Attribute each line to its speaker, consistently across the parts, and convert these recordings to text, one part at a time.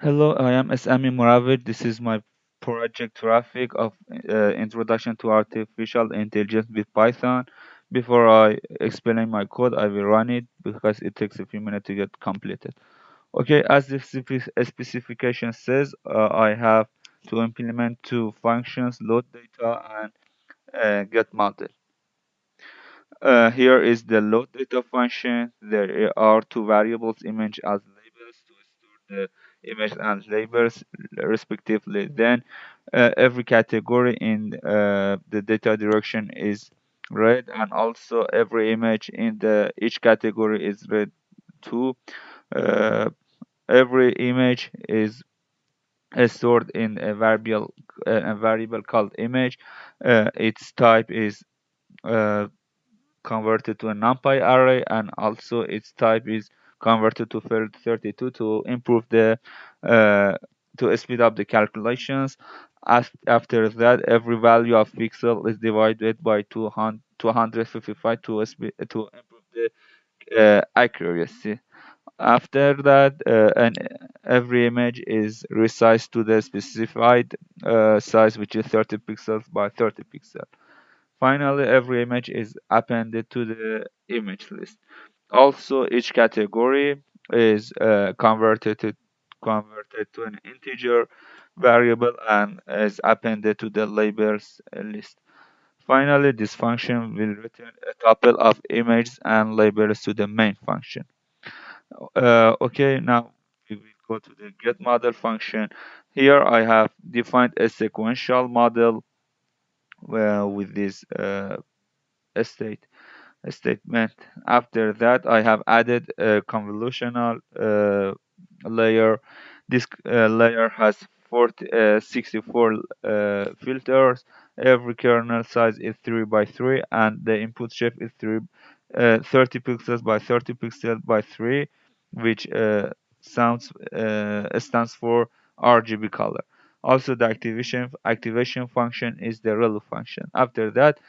Speaker 1: Hello, I am Sami Muravid. This is my project traffic of Introduction to Artificial Intelligence with Python. Before I explain my code, I will run it because it takes a few minutes to get completed. Okay, as the specification says, I have to implement two functions, load data and get model. Here is the load data function. There are two variables, image as labels to store the image and labels respectively. Then every category in the data direction is read, and also every image in the each category is read too. Uh, every image is stored in a variable called image. Its type is uh, converted to a numpy array, and also its type is converted to 32 to improve the uh, to speed up the calculations. After that, every value of pixel is divided by 255 to improve the accuracy. After that, every image is resized to the specified size, which is 30 pixels by 30 pixels. Finally, every image is appended to the image list. Also, each category is converted to an integer variable and is appended to the labels list. Finally, this function will return a tuple of images and labels to the main function. Okay, now we will go to the get model function. Here I have defined a sequential model with this state statement. After that, I have added a convolutional layer. This layer has 64 filters. Every kernel size is 3 by 3, and the input shape is 30 pixels by 30 pixels by 3, which stands for RGB color. Also, the activation function is the relu function. After that,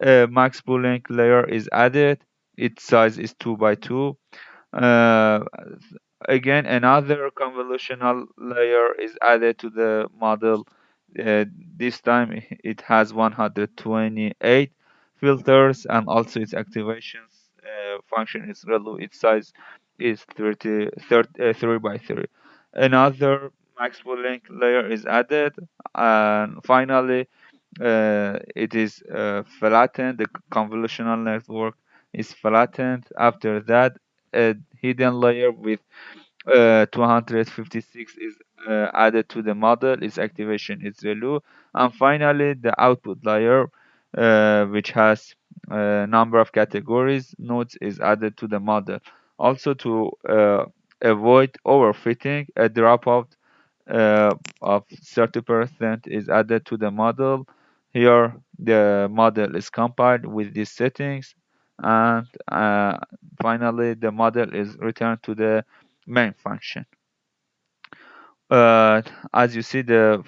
Speaker 1: a max boolean layer is added. Its size is 2 by 2. uh, Again, another convolutional layer is added to the model. uh, this time it has 128 filters, and also its activation function is relu. Its size is 3 by 3. Another max boolean layer is added, and finally it is flattened. The convolutional network is flattened. After that, a hidden layer with 256 is added to the model. Its activation is relu. And finally, the output layer, which has a number of categories, nodes, is added to the model. Also, to avoid overfitting, a dropout of 30% is added to the model. Here, the model is compiled with these settings, and finally, the model is returned to the main function. Uh, as you see, the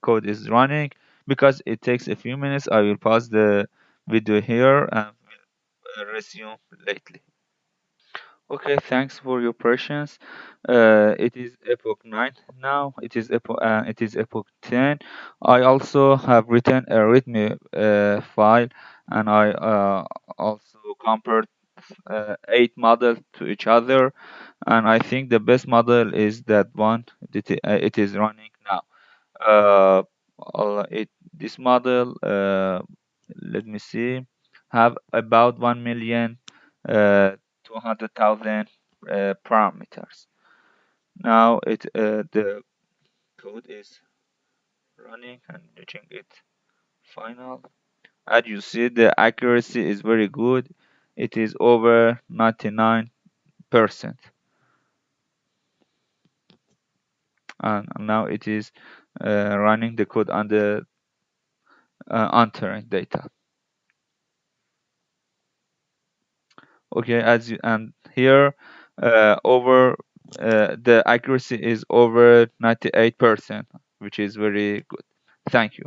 Speaker 1: code is running. Because it takes a few minutes, I will pause the video here and resume later. Okay, thanks for your patience. It is Epoch 9 now. It is Epoch 10. I also have written a README file, and I also compared 8 models to each other, and I think the best model is that one. It is running now. This model, let me see, have about 1,000,000 uh, 200,000 parameters. Now the code is running and reaching its final. As you see, the accuracy is very good. It is over 99%, and now it is running the code on the entering data. Okay, as you and here over the accuracy is over 98%, which is very good. Thank you.